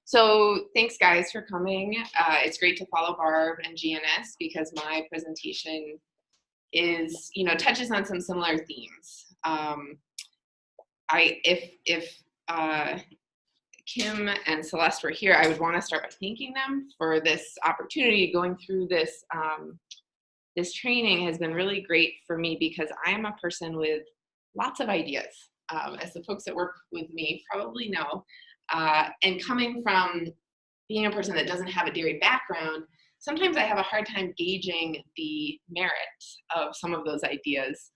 So thanks guys for coming. It's great to follow Barb and GNS because my presentation is, touches on some similar themes. If Kim and Celeste were here, I would want to start by thanking them for this opportunity. Going through this this training has been really great for me because I am a person with lots of ideas, as the folks that work with me probably know. And coming from being a person that doesn't have a dairy background, sometimes I have a hard time gauging the merit of some of those ideas,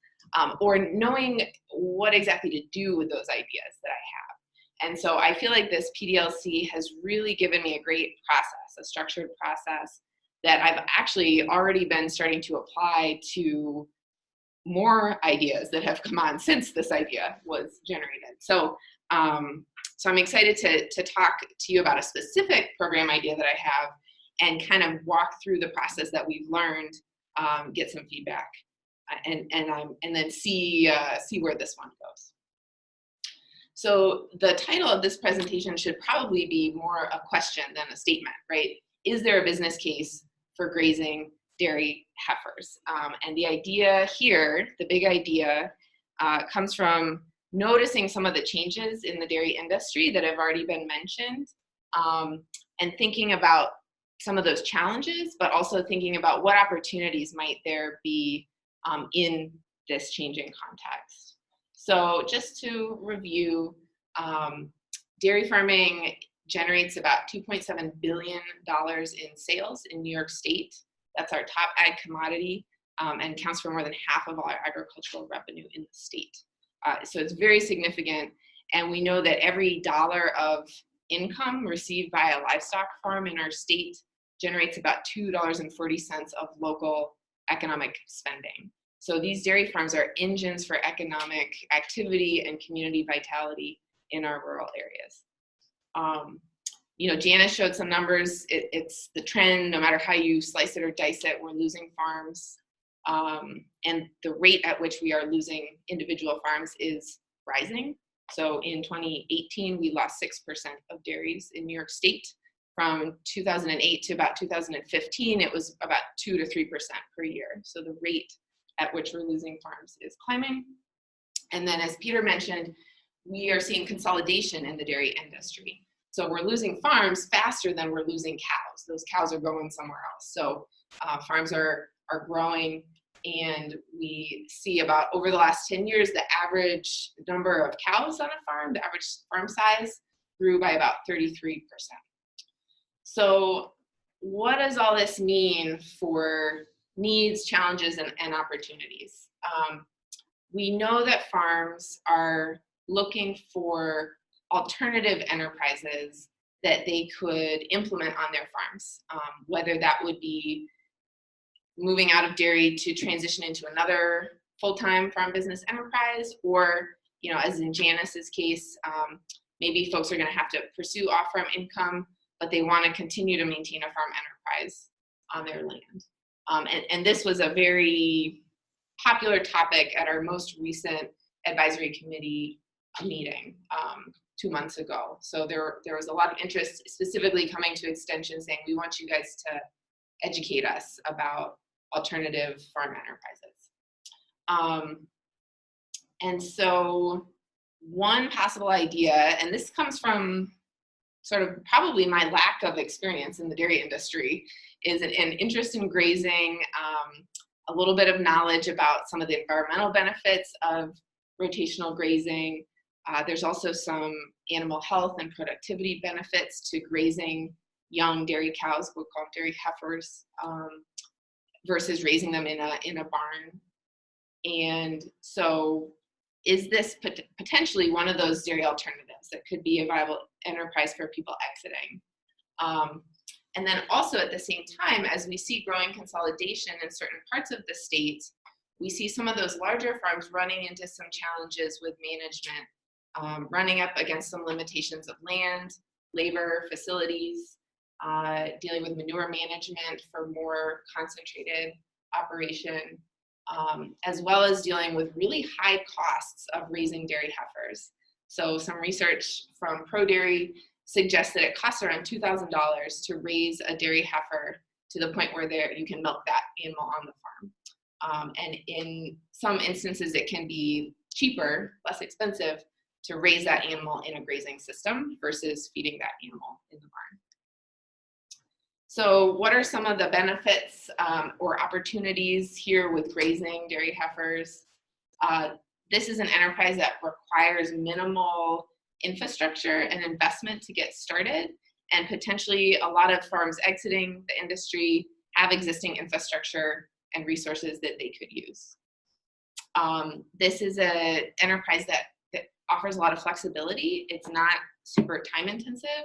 or knowing what exactly to do with those ideas that I have. And so I feel like this PDLC has really given me a great process, a structured process that I've actually already been starting to apply to more ideas that have come on since this idea was generated. So I'm excited to talk to you about a specific program idea that I have and kind of walk through the process that we've learned, get some feedback, and then see where this one goes. So the title of this presentation should probably be more a question than a statement, right? Is there a business case for grazing dairy heifers? And the idea here, the big idea, comes from noticing some of the changes in the dairy industry that have already been mentioned, and thinking about some of those challenges, but also thinking about what opportunities might there be in this changing context. So just to review, dairy farming generates about $2.7 billion in sales in New York State. That's our top ag commodity, and counts for more than half of all our agricultural revenue in the state. So it's very significant, and we know that every dollar of income received by a livestock farm in our state generates about $2.40 of local economic spending. So these dairy farms are engines for economic activity and community vitality in our rural areas. Janice showed some numbers. It's the trend, no matter how you slice it or dice it, we're losing farms. And the rate at which we are losing individual farms is rising. So in 2018, we lost 6% of dairies in New York State. From 2008 to about 2015, it was about 2 to 3% per year. So the rate at which we're losing farms is climbing. And then, as Peter mentioned, we are seeing consolidation in the dairy industry. So we're losing farms faster than we're losing cows. Those cows are going somewhere else. So farms are growing, and we see about, over the last 10 years, the average number of cows on a farm, the average farm size, grew by about 33%. So what does all this mean for needs, challenges, and opportunities? We know that farms are looking for alternative enterprises that they could implement on their farms, whether that would be moving out of dairy to transition into another full-time farm business enterprise, or, as in Janice's case, maybe folks are going to have to pursue off-farm income, but they want to continue to maintain a farm enterprise on their land. And this was a very popular topic at our most recent advisory committee meeting 2 months ago. So there was a lot of interest, specifically coming to Extension, saying, we want you guys to educate us about alternative farm enterprises. And so one possible idea, and this comes from sort of probably my lack of experience in the dairy industry, is an interest in grazing, a little bit of knowledge about some of the environmental benefits of rotational grazing. There's also some animal health and productivity benefits to grazing young dairy cows, we'll call them dairy heifers, versus raising them in a barn. And so is this potentially one of those dairy alternatives that could be a viable enterprise for people exiting? And then also at the same time, as we see growing consolidation in certain parts of the state, we see some of those larger farms running into some challenges with management, running up against some limitations of land, labor, facilities, dealing with manure management for more concentrated operation, as well as dealing with really high costs of raising dairy heifers. So some research from ProDairy suggests that it costs around $2,000 to raise a dairy heifer to the point where you can milk that animal on the farm. And in some instances, it can be cheaper, less expensive, to raise that animal in a grazing system versus feeding that animal in the barn. So what are some of the benefits or opportunities here with grazing dairy heifers? This is an enterprise that requires minimal infrastructure and investment to get started, and potentially a lot of farms exiting the industry have existing infrastructure and resources that they could use. This is an enterprise that offers a lot of flexibility. It's not super time intensive,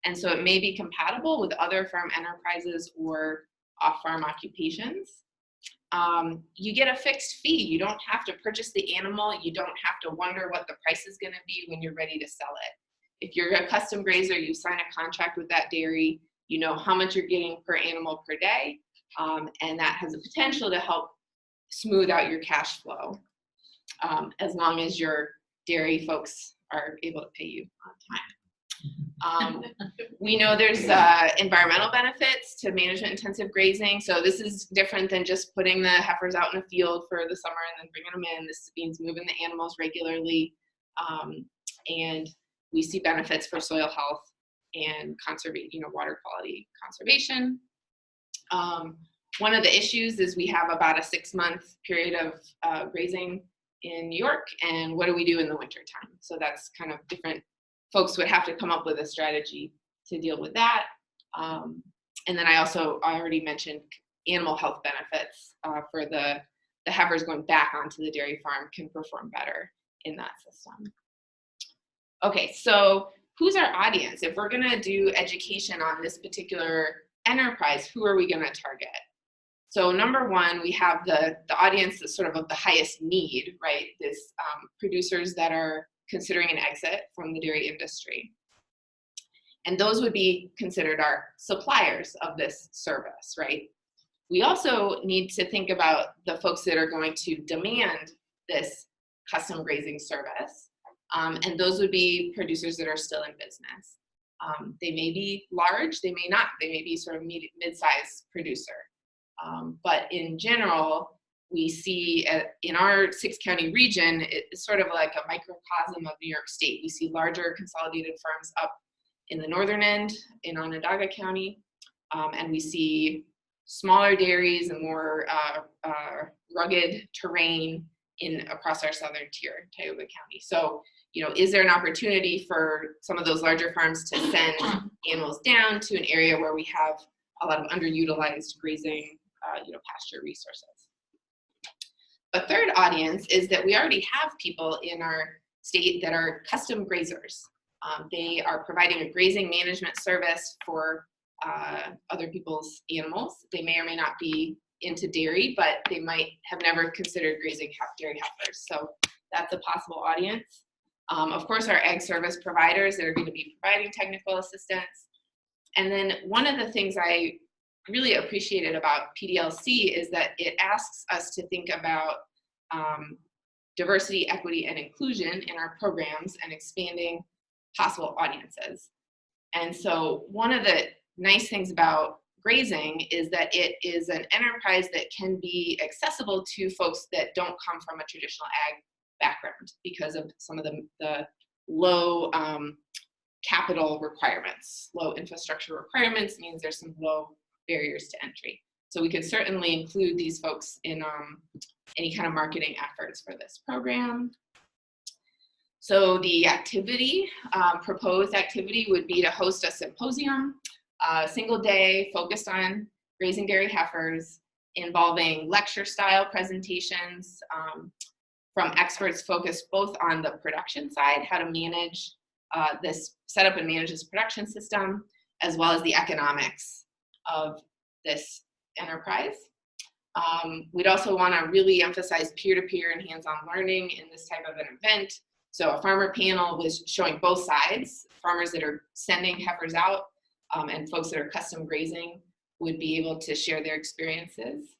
and so it may be compatible with other farm enterprises or off-farm occupations. You get a fixed fee. You don't have to purchase the animal. You don't have to wonder what the price is going to be when you're ready to sell it. If you're a custom grazer, you sign a contract with that dairy, you know how much you're getting per animal per day, and that has the potential to help smooth out your cash flow, as long as your dairy folks are able to pay you on time. We know there's environmental benefits to management-intensive grazing. So this is different than just putting the heifers out in the field for the summer and then bringing them in. This means moving the animals regularly, and we see benefits for soil health and water quality conservation. One of the issues is we have about a 6-month period of grazing in New York, and what do we do in the winter time? So that's kind of different. Folks would have to come up with a strategy to deal with that. And then I already mentioned animal health benefits for the heifers going back onto the dairy farm can perform better in that system. Okay, so who's our audience? If we're gonna do education on this particular enterprise, who are we gonna target? So number one, we have the audience that's sort of the highest need, right? This producers that are considering an exit from the dairy industry. And those would be considered our suppliers of this service, right? We also need to think about the folks that are going to demand this custom grazing service. And those would be producers that are still in business. They may be large, they may not. They may be sort of mid-size producer. But in general, we see in our 6-county region, it's sort of like a microcosm of New York State. We see larger consolidated farms up in the northern end in Onondaga County, and we see smaller dairies and more rugged terrain across our southern tier, Tioga County. So, is there an opportunity for some of those larger farms to send animals down to an area where we have a lot of underutilized grazing, pasture resources? A third audience is that we already have people in our state that are custom grazers. They are providing a grazing management service for other people's animals. They may or may not be into dairy, but they might have never considered grazing dairy heifers. So that's a possible audience. Of course, our ag service providers that are going to be providing technical assistance. And then one of the things I really appreciated about PDLC is that it asks us to think about diversity, equity, and inclusion in our programs and expanding possible audiences. And so one of the nice things about grazing is that it is an enterprise that can be accessible to folks that don't come from a traditional ag background because of some of the low capital requirements. Low infrastructure requirements means there's some low barriers to entry. So we could certainly include these folks in any kind of marketing efforts for this program. So the activity, proposed activity would be to host a symposium, a single day focused on grazing dairy heifers, involving lecture style presentations from experts focused both on the production side, how to manage set up and manage this production system, as well as the economics of this enterprise. We'd also want to really emphasize peer-to-peer and hands-on learning in this type of an event. So a farmer panel was showing both sides. Farmers that are sending heifers out and folks that are custom grazing would be able to share their experiences.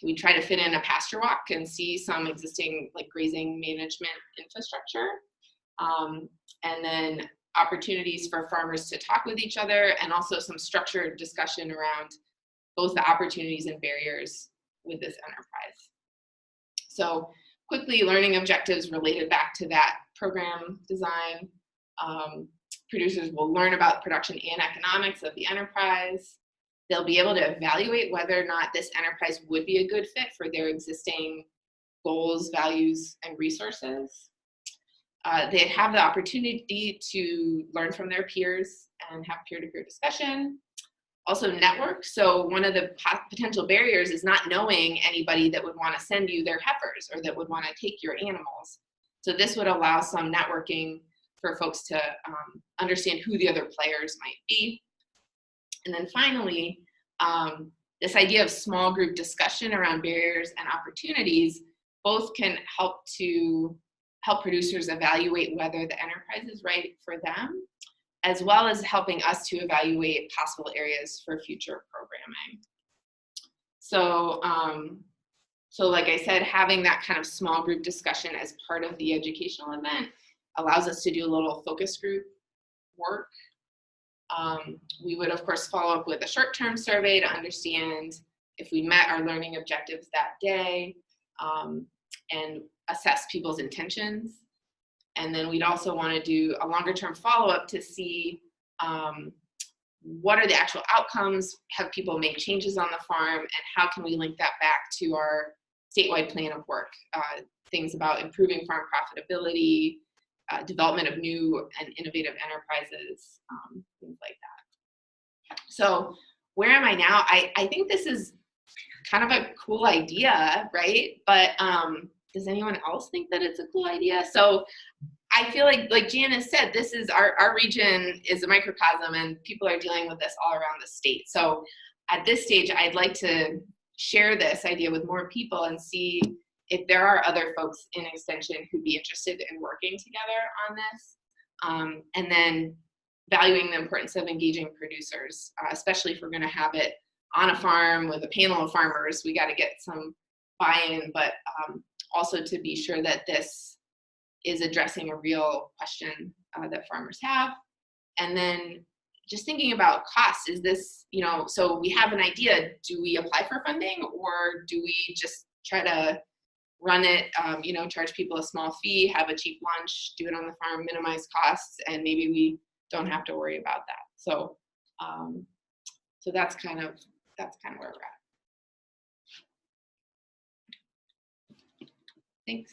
We try to fit in a pasture walk and see some existing grazing management infrastructure. And then opportunities for farmers to talk with each other, and also some structured discussion around both the opportunities and barriers with this enterprise. So quickly, learning objectives related back to that program design. Producers will learn about production and economics of the enterprise. They'll be able to evaluate whether or not this enterprise would be a good fit for their existing goals, values, and resources. They have the opportunity to learn from their peers and have peer-to-peer discussion. Also network. So one of the potential barriers is not knowing anybody that would want to send you their heifers or that would want to take your animals. So this would allow some networking for folks to understand who the other players might be. And then finally, this idea of small group discussion around barriers and opportunities both can help producers evaluate whether the enterprise is right for them, as well as helping us to evaluate possible areas for future programming. So, so like I said, having that kind of small group discussion as part of the educational event allows us to do a little focus group work. We would, of course, follow up with a short-term survey to understand if we met our learning objectives that day, and assess people's intentions. And then we'd also want to do a longer-term follow-up to see what are the actual outcomes, have people make changes on the farm, and how can we link that back to our statewide plan of work, things about improving farm profitability, development of new and innovative enterprises, things like that. So where am I now? I think this is kind of a cool idea, right? But does anyone else think that it's a cool idea? So I feel like Janice said, this is our region is a microcosm, and people are dealing with this all around the state. So at this stage, I'd like to share this idea with more people and see if there are other folks in Extension who'd be interested in working together on this, and then valuing the importance of engaging producers, especially if we're going to have it on a farm with a panel of farmers. We got to get some buy-in, but also to be sure that this is addressing a real question that farmers have. And then just thinking about costs, is this, so we have an idea, do we apply for funding, or do we just try to run it, charge people a small fee, have a cheap lunch, do it on the farm, minimize costs, and maybe we don't have to worry about that. So, so that's kind of where we're at. Thanks.